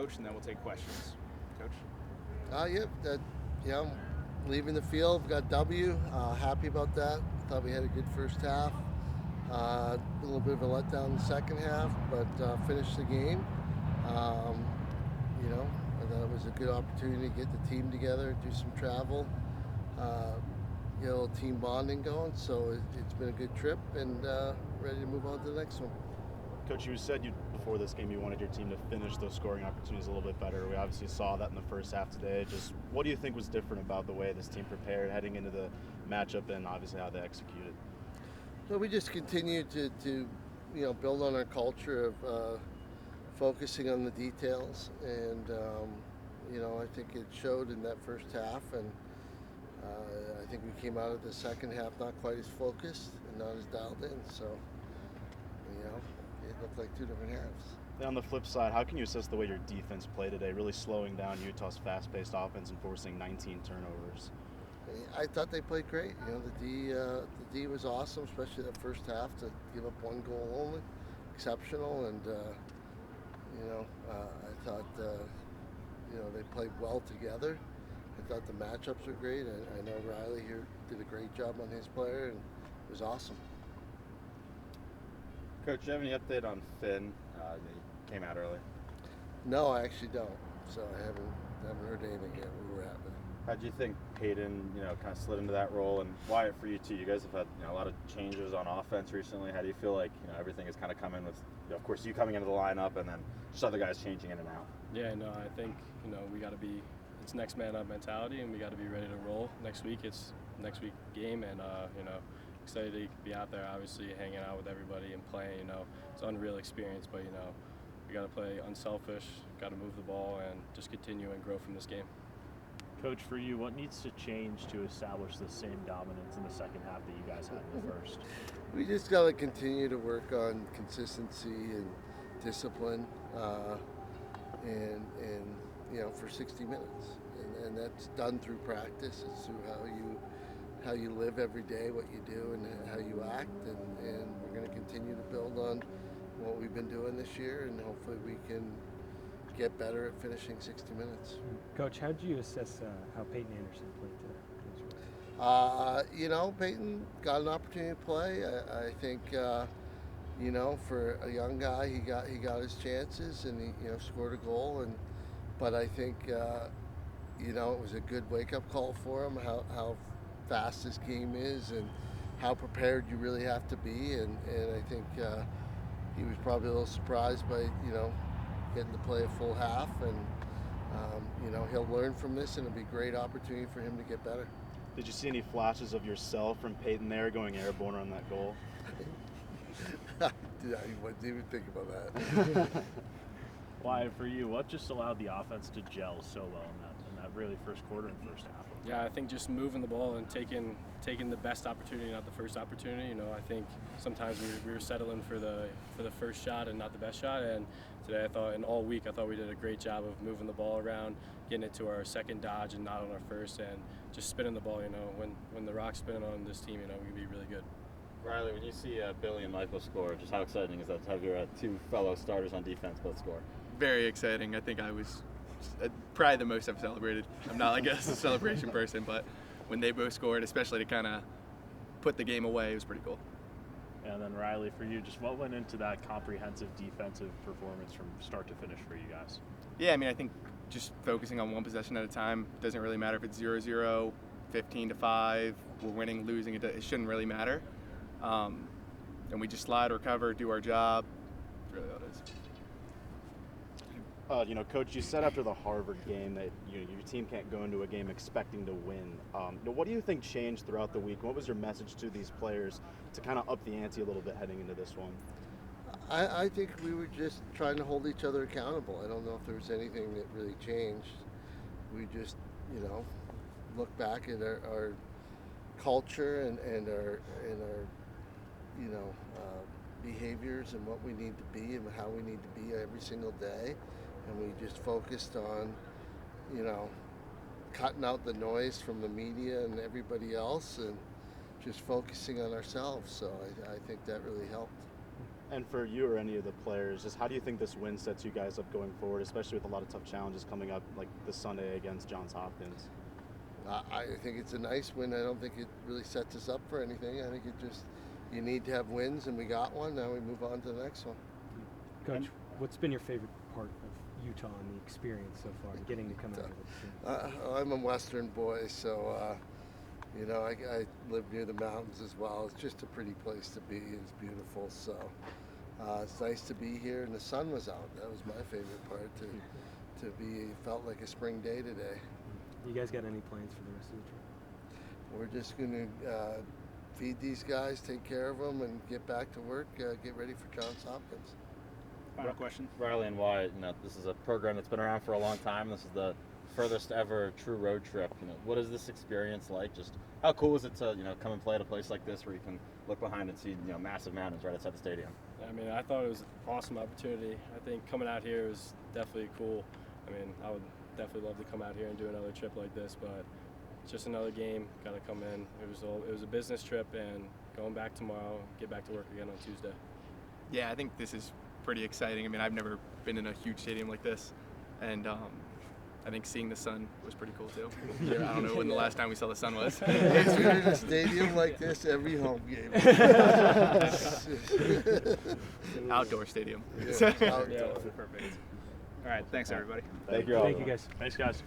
Coach, and then we'll take questions. Coach? Leaving the field, got W. Happy about that. Thought we had a good first half. A little bit of a letdown in the second half, but finished the game. Um, I thought it was a good opportunity to get the team together, do some travel, uh, get a little team bonding going. So it's been a good trip, and ready to move on to the next one. Coach, you said before this game you wanted your team to finish those scoring opportunities a little bit better. We obviously saw that in the first half today. Just what do you think was different about the way this team prepared heading into the matchup and obviously how they executed? So we just continue to build on our culture of focusing on the details, and I think it showed in that first half, and I think we came out of the second half not quite as focused and not as dialed in. So it looked like two different halves. And on the flip side, how can you assess the way your defense played today, really slowing down Utah's fast-paced offense and forcing 19 turnovers? I thought they played great. The D was awesome, especially that first half to give up one goal only. Exceptional, and I thought they played well together. I thought the matchups were great. I know Riley here did a great job on his player, and it was awesome. Coach, do you have any update on Finn? He came out early. No, I actually don't. So I haven't heard anything yet. We were at it. How do you think Peyton, kind of slid into that role, and Wyatt for you too? You guys have had a lot of changes on offense recently. How do you feel like everything is kind of coming with, of course, you coming into the lineup, and then just other guys changing in and out? Yeah, no, I think we got to be. It's next man up mentality, and we got to be ready to roll next week. It's next week game, and excited to be out there. Obviously, hanging out with everybody and playing. It's an unreal experience, but we got to play unselfish. Got to move the ball and just continue and grow from this game. Coach, for you, what needs to change to establish the same dominance in the second half that you guys had in the first? We just got to continue to work on consistency and discipline, and for 60 minutes, and that's done through practice. It's through how you live every day, what you do, and how you act, and we're going to continue to build on what we've been doing this year, and hopefully we can get better at finishing 60 minutes. Coach, how did you assess how Peyton Anderson played today? Peyton got an opportunity to play. I think, for a young guy, he got his chances, and he scored a goal. But I think, it was a good wake-up call for him. How fast this game is, and how prepared you really have to be. And I think he was probably a little surprised by getting to play a full half, and he'll learn from this, and it'll be a great opportunity for him to get better. Did you see any flashes of yourself from Peyton there going airborne on that goal? I didn't even think about that. Wyatt, for you, what just allowed the offense to gel so well in that really first quarter and first half? Yeah, I think just moving the ball and taking the best opportunity, not the first opportunity. I think sometimes we were settling for the first shot and not the best shot. And today, and all week, I thought we did a great job of moving the ball around, getting it to our second dodge and not on our first, and just spinning the ball. When the Rock's spinning on this team, we can be really good. Riley, when you see Billy and Michael score, just how exciting is that to have your two fellow starters on defense both score? Very exciting. I think I was probably the most I've celebrated. I'm not like a celebration person, but when they both scored, especially to kind of put the game away, it was pretty cool. And then Riley, for you, just what went into that comprehensive defensive performance from start to finish for you guys? Yeah, I think just focusing on one possession at a time. Doesn't really matter if it's 0-0, 15-5, we're winning, losing, it shouldn't really matter. And we just slide, recover, do our job. That's really all it is. Coach, you said after the Harvard game that your team can't go into a game expecting to win. What do you think changed throughout the week? What was your message to these players to kind of up the ante a little bit heading into this one? I think we were just trying to hold each other accountable. I don't know if there was anything that really changed. We just, look back at our culture and our behaviors and what we need to be and how we need to be every single day. And we just focused on, cutting out the noise from the media and everybody else, and just focusing on ourselves. So I think that really helped. And for you or any of the players, just how do you think this win sets you guys up going forward, especially with a lot of tough challenges coming up, like this Sunday against Johns Hopkins? I think it's a nice win. I don't think it really sets us up for anything. I think it just, you need to have wins, and we got one. Now we move on to the next one. Coach, what's been your favorite part of Utah and the experience so far, getting to come out of it? I'm a Western boy, so you know, I live near the mountains as well. It's just a pretty place to be. It's beautiful, so it's nice to be here. And the sun was out. That was my favorite part. To be felt like a spring day today. You guys got any plans for the rest of the trip? We're just going to feed these guys, take care of them, and get back to work. Get ready for Johns Hopkins. Final question. Riley and Wyatt, this is a program that's been around for a long time. This is the furthest ever true road trip. What is this experience like? Just how cool is it to come and play at a place like this where you can look behind and see massive mountains right outside the stadium? I mean, I thought it was an awesome opportunity. I think coming out here was definitely cool. I mean, I would definitely love to come out here and do another trip like this, but it's just another game. Got to come in. It was a business trip, and going back tomorrow, get back to work again on Tuesday. Yeah, I think this is pretty exciting. I mean, I've never been in a huge stadium like this, and I think seeing the sun was pretty cool too. I don't know when the last time we saw the sun was. We're in a stadium like this every home game. Outdoor stadium. Yeah, outdoor. Perfect. All right, thanks everybody. Thank you all. Thank you guys. Thanks, guys.